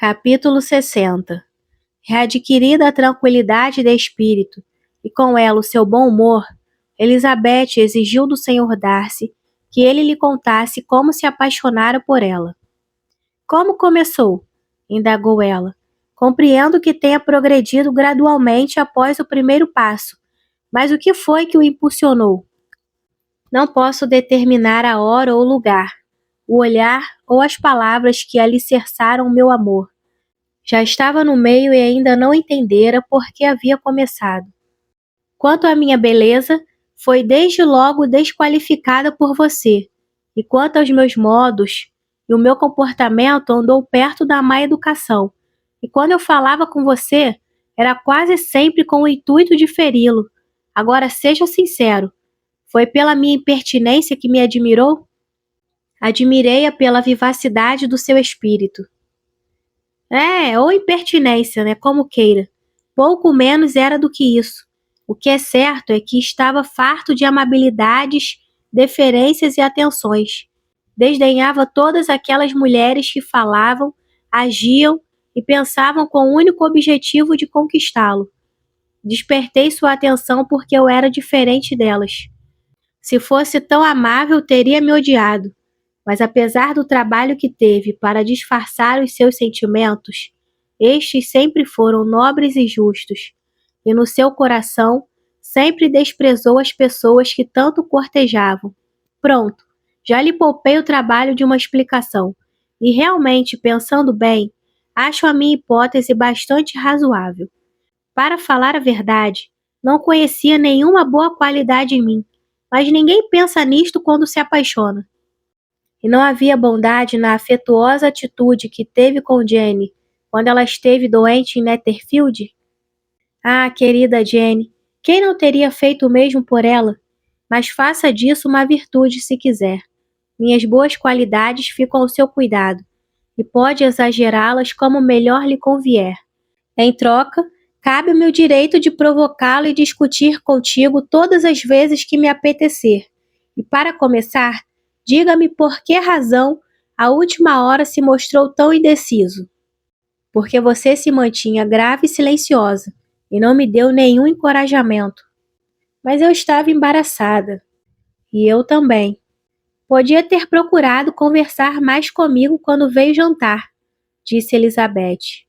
Capítulo 60. Readquirida a tranquilidade de espírito, e com ela o seu bom humor, Elizabeth exigiu do Sr. Darcy que ele lhe contasse como se apaixonara por ela. Como começou? Indagou ela. Compreendo que tenha progredido gradualmente após o primeiro passo, mas o que foi que o impulsionou? Não posso determinar a hora ou o lugar, o olhar ou as palavras que alicerçaram o meu amor. Já estava no meio e ainda não entendera por que havia começado. Quanto à minha beleza, foi desde logo desqualificada por você, e quanto aos meus modos e o meu comportamento andou perto da má educação, e quando eu falava com você, era quase sempre com o intuito de feri-lo. Agora seja sincero, foi pela minha impertinência que me admirou? Admirei-a pela vivacidade do seu espírito. Ou impertinência, né? Como queira. Pouco menos era do que isso. O que é certo é que estava farto de amabilidades, deferências e atenções. Desdenhava todas aquelas mulheres que falavam, agiam e pensavam com o único objetivo de conquistá-lo. Despertei sua atenção porque eu era diferente delas. Se fosse tão amável, teria me odiado. Mas apesar do trabalho que teve para disfarçar os seus sentimentos, estes sempre foram nobres e justos, e no seu coração sempre desprezou as pessoas que tanto cortejavam. Pronto, já lhe poupei o trabalho de uma explicação, e realmente, pensando bem, acho a minha hipótese bastante razoável. Para falar a verdade, não conhecia nenhuma boa qualidade em mim, mas ninguém pensa nisto quando se apaixona. E não havia bondade na afetuosa atitude que teve com Jenny quando ela esteve doente em Netherfield? Ah, querida Jenny, quem não teria feito o mesmo por ela? Mas faça disso uma virtude se quiser. Minhas boas qualidades ficam ao seu cuidado, e pode exagerá-las como melhor lhe convier. Em troca, cabe-me o direito de provocá-lo e discutir contigo todas as vezes que me apetecer. E para começar, diga-me por que razão, à última hora se mostrou tão indeciso. Porque você se mantinha grave e silenciosa, e não me deu nenhum encorajamento. Mas eu estava embaraçada. E eu também. Podia ter procurado conversar mais comigo quando veio jantar, disse Elizabeth.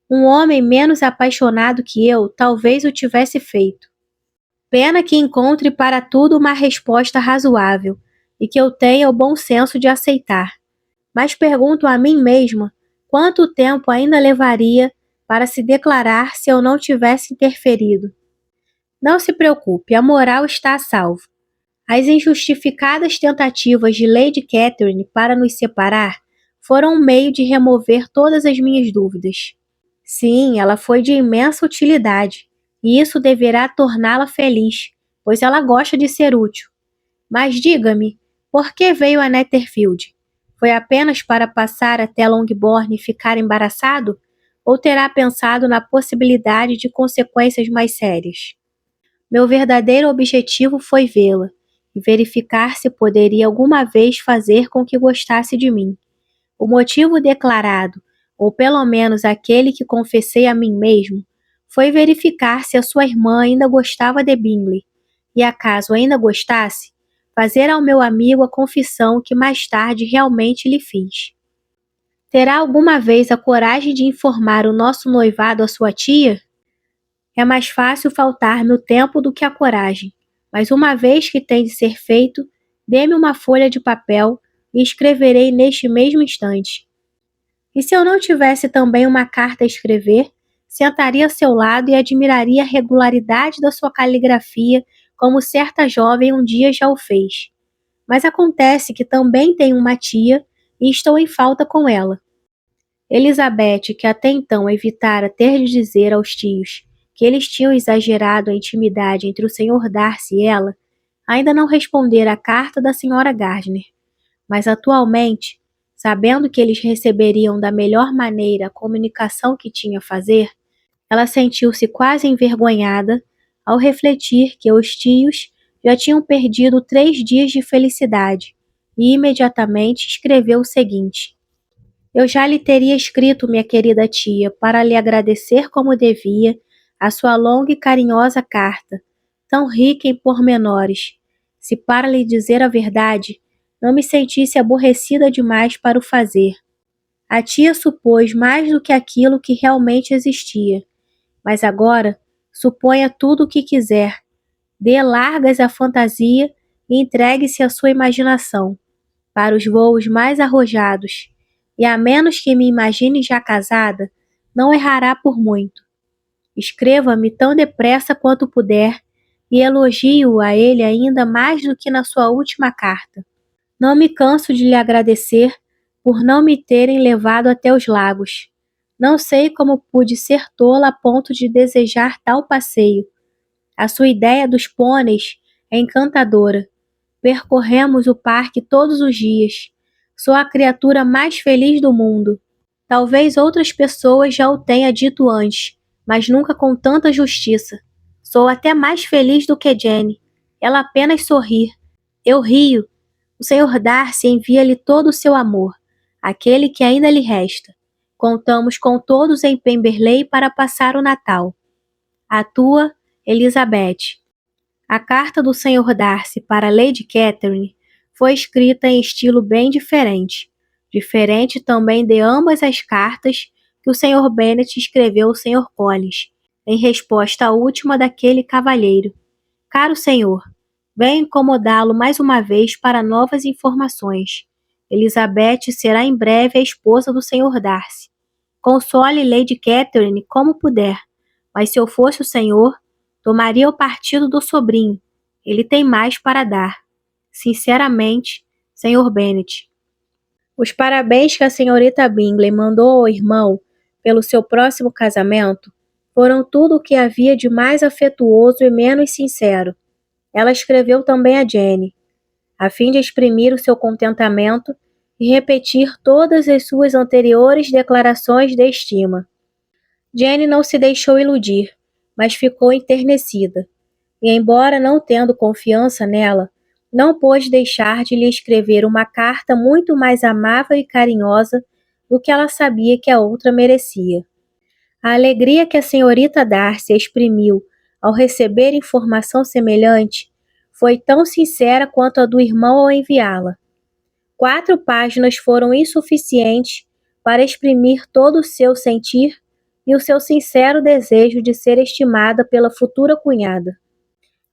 Um homem menos apaixonado que eu talvez o tivesse feito. Pena que encontre para tudo uma resposta razoável, e que eu tenha o bom senso de aceitar. Mas pergunto a mim mesma quanto tempo ainda levaria para se declarar se eu não tivesse interferido. Não se preocupe, a moral está a salvo. As injustificadas tentativas de Lady Catherine para nos separar foram um meio de remover todas as minhas dúvidas. Sim, ela foi de imensa utilidade, e isso deverá torná-la feliz, pois ela gosta de ser útil. Mas diga-me, por que veio a Netherfield? Foi apenas para passar até Longbourn e ficar embaraçado? Ou terá pensado na possibilidade de consequências mais sérias? Meu verdadeiro objetivo foi vê-la, e verificar se poderia alguma vez fazer com que gostasse de mim. O motivo declarado, ou pelo menos aquele que confessei a mim mesmo, foi verificar se a sua irmã ainda gostava de Bingley, e acaso ainda gostasse, fazer ao meu amigo a confissão que mais tarde realmente lhe fiz. Terá alguma vez a coragem de informar o nosso noivado à sua tia? É mais fácil faltar-me o tempo do que a coragem, mas uma vez que tem de ser feito, dê-me uma folha de papel e escreverei neste mesmo instante. E se eu não tivesse também uma carta a escrever, sentaria a seu lado e admiraria a regularidade da sua caligrafia, como certa jovem um dia já o fez. Mas acontece que também tenho uma tia e estou em falta com ela. Elizabeth, que até então evitara ter de dizer aos tios que eles tinham exagerado a intimidade entre o Sr. Darcy e ela, ainda não respondera à carta da Sra. Gardiner. Mas atualmente, sabendo que eles receberiam da melhor maneira a comunicação que tinha a fazer, ela sentiu-se quase envergonhada ao refletir que os tios já tinham perdido 3 dias de felicidade, e imediatamente escreveu o seguinte: Eu já lhe teria escrito, minha querida tia, para lhe agradecer como devia a sua longa e carinhosa carta, tão rica em pormenores, se para lhe dizer a verdade, não me sentisse aborrecida demais para o fazer. A tia supôs mais do que aquilo que realmente existia, mas agora suponha tudo o que quiser, dê largas à fantasia e entregue-se à sua imaginação, para os voos mais arrojados, e a menos que me imagine já casada, não errará por muito. Escreva-me tão depressa quanto puder e elogio a ele ainda mais do que na sua última carta. Não me canso de lhe agradecer por não me terem levado até os lagos. Não sei como pude ser tola a ponto de desejar tal passeio. A sua ideia dos pôneis é encantadora. Percorremos o parque todos os dias. Sou a criatura mais feliz do mundo. Talvez outras pessoas já o tenham dito antes, mas nunca com tanta justiça. Sou até mais feliz do que Jenny. Ela apenas sorri. Eu rio. O Sr. Darcy envia-lhe todo o seu amor, aquele que ainda lhe resta. Contamos com todos em Pemberley para passar o Natal. A tua, Elizabeth. A carta do Sr. Darcy para Lady Catherine foi escrita em estilo bem diferente. Diferente também de ambas as cartas que o Sr. Bennet escreveu ao Sr. Collins, em resposta à última daquele cavalheiro. Caro senhor, venho incomodá-lo mais uma vez para novas informações. Elizabeth será em breve a esposa do Sr. Darcy. Console Lady Catherine como puder, mas se eu fosse o senhor, tomaria o partido do sobrinho. Ele tem mais para dar. Sinceramente, Sr. Bennet. Os parabéns que a senhorita Bingley mandou ao irmão pelo seu próximo casamento foram tudo o que havia de mais afetuoso e menos sincero. Ela escreveu também a Jenny, a fim de exprimir o seu contentamento e repetir todas as suas anteriores declarações de estima. Jenny não se deixou iludir, mas ficou enternecida, e embora não tendo confiança nela, não pôde deixar de lhe escrever uma carta muito mais amável e carinhosa do que ela sabia que a outra merecia. A alegria que a senhorita Darcy exprimiu ao receber informação semelhante foi tão sincera quanto a do irmão ao enviá-la. 4 páginas foram insuficientes para exprimir todo o seu sentir e o seu sincero desejo de ser estimada pela futura cunhada.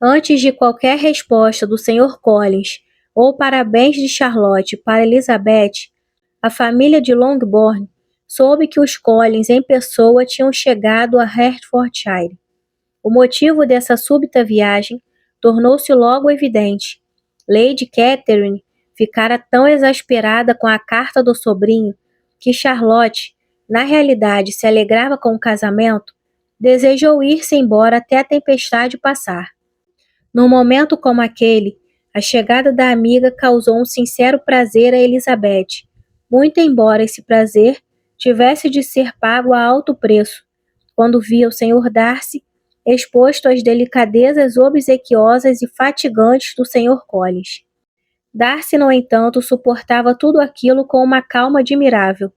Antes de qualquer resposta do Sr. Collins ou parabéns de Charlotte para Elizabeth, a família de Longbourn soube que os Collins em pessoa tinham chegado a Hertfordshire. O motivo dessa súbita viagem tornou-se logo evidente. Lady Catherine ficara tão exasperada com a carta do sobrinho que Charlotte, na realidade, se alegrava com o casamento, desejou ir-se embora até a tempestade passar. Num momento como aquele, a chegada da amiga causou um sincero prazer a Elizabeth, muito embora esse prazer tivesse de ser pago a alto preço, quando via o Sr. Darcy exposto às delicadezas obsequiosas e fatigantes do Sr. Collins. Darcy, no entanto, suportava tudo aquilo com uma calma admirável.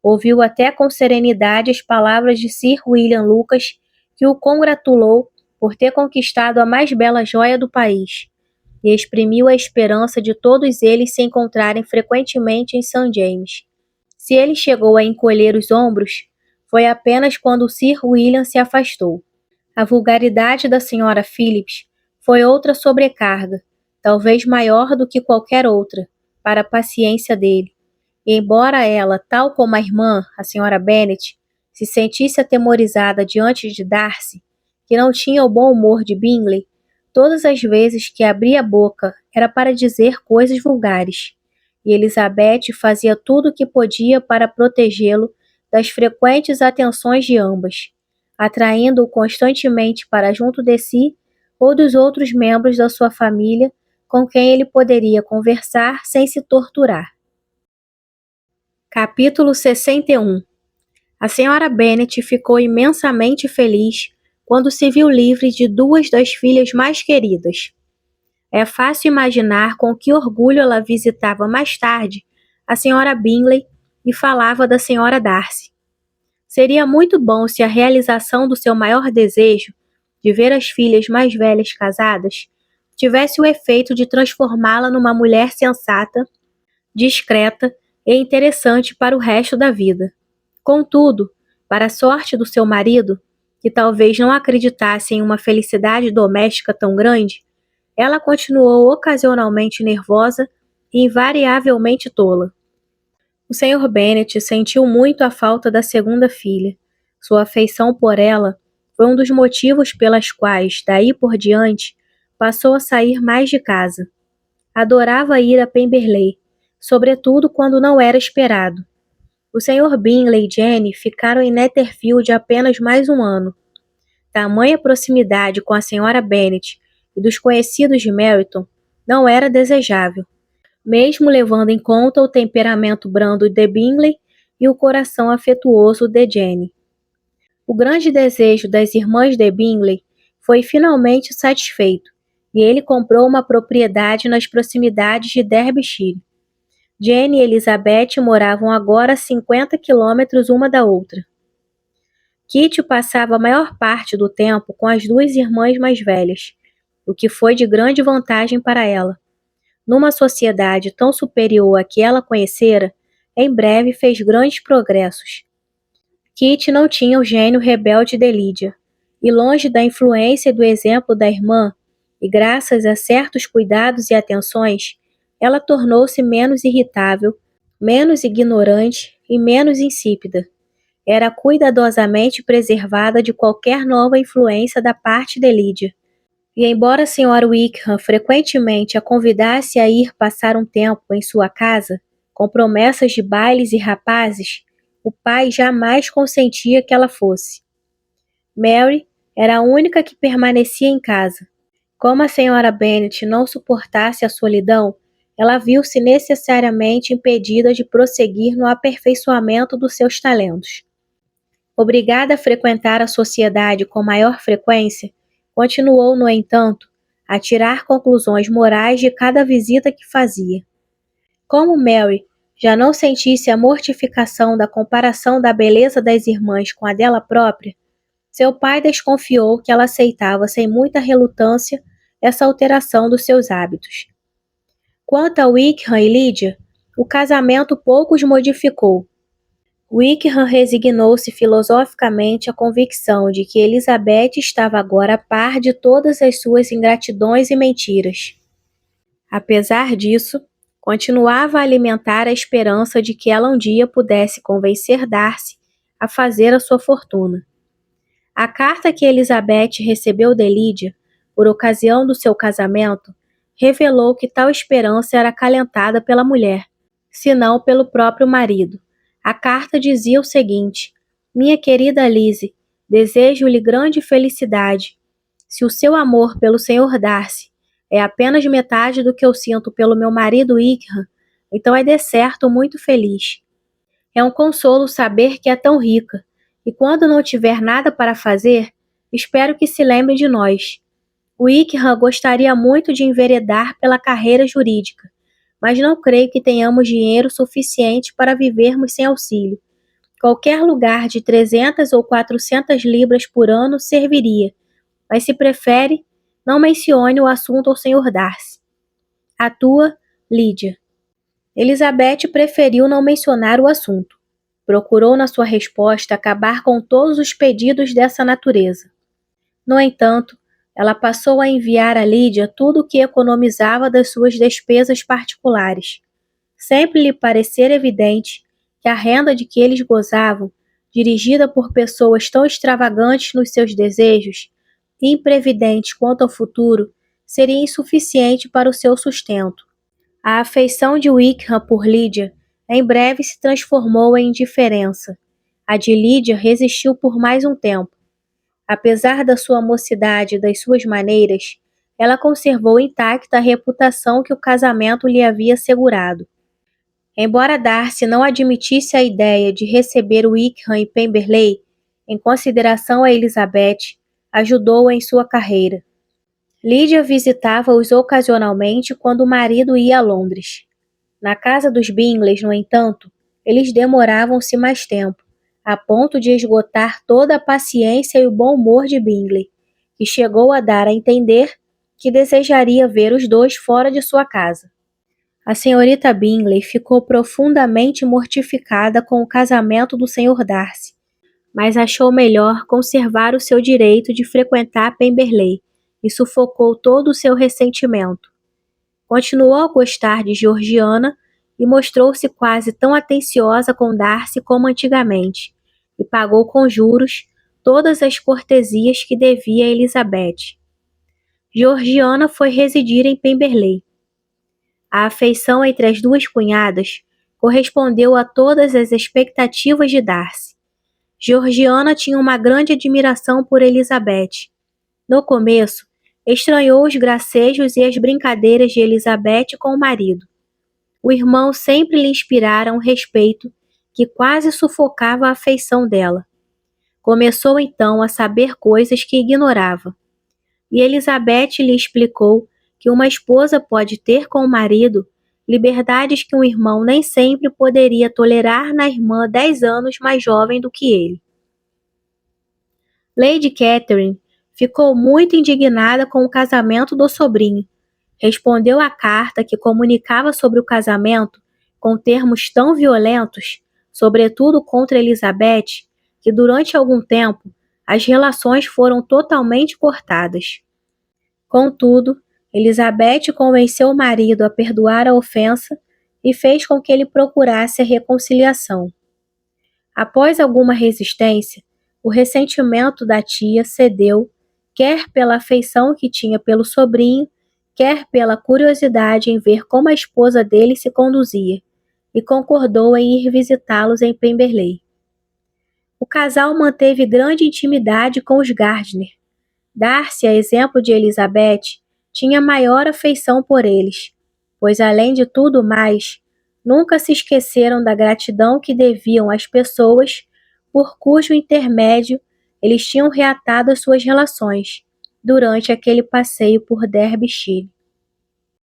Ouviu até com serenidade as palavras de Sir William Lucas, que o congratulou por ter conquistado a mais bela joia do país, e exprimiu a esperança de todos eles se encontrarem frequentemente em St. James. Se ele chegou a encolher os ombros, foi apenas quando Sir William se afastou. A vulgaridade da Sra. Phillips foi outra sobrecarga, talvez maior do que qualquer outra, para a paciência dele. E embora ela, tal como a irmã, a Sra. Bennet, se sentisse atemorizada diante de Darcy, que não tinha o bom humor de Bingley, todas as vezes que abria a boca era para dizer coisas vulgares, e Elizabeth fazia tudo o que podia para protegê-lo das frequentes atenções de ambas, atraindo-o constantemente para junto de si ou dos outros membros da sua família com quem ele poderia conversar sem se torturar. Capítulo 61. A Sra. Bennet ficou imensamente feliz quando se viu livre de 2 das filhas mais queridas. É fácil imaginar com que orgulho ela visitava mais tarde a Sra. Bingley e falava da senhora Darcy. Seria muito bom se a realização do seu maior desejo, de ver as filhas mais velhas casadas, tivesse o efeito de transformá-la numa mulher sensata, discreta e interessante para o resto da vida. Contudo, para a sorte do seu marido, que talvez não acreditasse em uma felicidade doméstica tão grande, ela continuou ocasionalmente nervosa e invariavelmente tola. O Sr. Bennet sentiu muito a falta da segunda filha. Sua afeição por ela foi um dos motivos pelas quais, daí por diante, passou a sair mais de casa. Adorava ir a Pemberley, sobretudo quando não era esperado. O Sr. Bingley e Jane ficaram em Netherfield apenas mais um ano. Tamanha proximidade com a Sra. Bennet e dos conhecidos de Meryton não era desejável, mesmo levando em conta o temperamento brando de Bingley e o coração afetuoso de Jane. O grande desejo das irmãs de Bingley foi finalmente satisfeito, e ele comprou uma propriedade nas proximidades de Derbyshire. Jane e Elizabeth moravam agora a 50 quilômetros uma da outra. Kitty passava a maior parte do tempo com as duas irmãs mais velhas, o que foi de grande vantagem para ela. Numa sociedade tão superior à que ela conhecera, em breve fez grandes progressos. Kitty não tinha o gênio rebelde de Lydia, e longe da influência e do exemplo da irmã, e graças a certos cuidados e atenções, ela tornou-se menos irritável, menos ignorante e menos insípida. Era cuidadosamente preservada de qualquer nova influência da parte de Lydia. E embora a Sra. Wickham frequentemente a convidasse a ir passar um tempo em sua casa, com promessas de bailes e rapazes, o pai jamais consentia que ela fosse. Mary era a única que permanecia em casa. Como a Sra. Bennet não suportasse a solidão, ela viu-se necessariamente impedida de prosseguir no aperfeiçoamento dos seus talentos. Obrigada a frequentar a sociedade com maior frequência, continuou, no entanto, a tirar conclusões morais de cada visita que fazia. Como Mary já não sentisse a mortificação da comparação da beleza das irmãs com a dela própria, seu pai desconfiou que ela aceitava sem muita relutância essa alteração dos seus hábitos. Quanto a Wickham e Lydia, o casamento pouco os modificou. Wickham resignou-se filosoficamente à convicção de que Elizabeth estava agora a par de todas as suas ingratidões e mentiras. Apesar disso, continuava a alimentar a esperança de que ela um dia pudesse convencer Darcy a fazer a sua fortuna. A carta que Elizabeth recebeu de Lydia, por ocasião do seu casamento, revelou que tal esperança era acalentada pela mulher, se não pelo próprio marido. A carta dizia o seguinte: Minha querida Lizzie, desejo-lhe grande felicidade. Se o seu amor pelo Sr. Darcy é apenas metade do que eu sinto pelo meu marido Wickham, então é de certo muito feliz. É um consolo saber que é tão rica, e quando não tiver nada para fazer, espero que se lembre de nós. Wickham gostaria muito de enveredar pela carreira jurídica, mas não creio que tenhamos dinheiro suficiente para vivermos sem auxílio. Qualquer lugar de 300 ou 400 libras por ano serviria, mas se prefere, não mencione o assunto ao Sr. Darcy. A tua, Lydia. Elizabeth preferiu não mencionar o assunto. Procurou na sua resposta acabar com todos os pedidos dessa natureza. No entanto, ela passou a enviar a Lydia tudo o que economizava das suas despesas particulares. Sempre lhe parecer evidente que a renda de que eles gozavam, dirigida por pessoas tão extravagantes nos seus desejos e imprevidentes quanto ao futuro, seria insuficiente para o seu sustento. A afeição de Wickham por Lydia em breve se transformou em indiferença. A de Lydia resistiu por mais um tempo. Apesar da sua mocidade e das suas maneiras, ela conservou intacta a reputação que o casamento lhe havia assegurado. Embora Darcy não admitisse a ideia de receber Wickham em Pemberley, em consideração a Elizabeth, ajudou-a em sua carreira. Lydia visitava-os ocasionalmente quando o marido ia a Londres. Na casa dos Bingleys, no entanto, eles demoravam-se mais tempo, a ponto de esgotar toda a paciência e o bom humor de Bingley, que chegou a dar a entender que desejaria ver os dois fora de sua casa. A senhorita Bingley ficou profundamente mortificada com o casamento do Sr. Darcy, mas achou melhor conservar o seu direito de frequentar Pemberley e sufocou todo o seu ressentimento. Continuou a gostar de Georgiana e mostrou-se quase tão atenciosa com Darcy como antigamente, e pagou com juros todas as cortesias que devia a Elizabeth. Georgiana foi residir em Pemberley. A afeição entre as duas cunhadas correspondeu a todas as expectativas de Darcy. Georgiana tinha uma grande admiração por Elizabeth. No começo, estranhou os gracejos e as brincadeiras de Elizabeth com o marido. O irmão sempre lhe inspirara um respeito que quase sufocava a afeição dela. Começou então a saber coisas que ignorava. E Elizabeth lhe explicou que uma esposa pode ter com o marido liberdades que um irmão nem sempre poderia tolerar na irmã 10 anos mais jovem do que ele. Lady Catherine ficou muito indignada com o casamento do sobrinho. Respondeu à carta que comunicava sobre o casamento com termos tão violentos, sobretudo contra Elizabeth, que durante algum tempo as relações foram totalmente cortadas. Contudo, Elizabeth convenceu o marido a perdoar a ofensa e fez com que ele procurasse a reconciliação. Após alguma resistência, o ressentimento da tia cedeu, quer pela afeição que tinha pelo sobrinho, quer pela curiosidade em ver como a esposa dele se conduzia, e concordou em ir visitá-los em Pemberley. O casal manteve grande intimidade com os Gardiner. Darcy, a exemplo de Elizabeth, tinha maior afeição por eles, pois, além de tudo mais, nunca se esqueceram da gratidão que deviam às pessoas por cujo intermédio eles tinham reatado as suas relações durante aquele passeio por Derbyshire.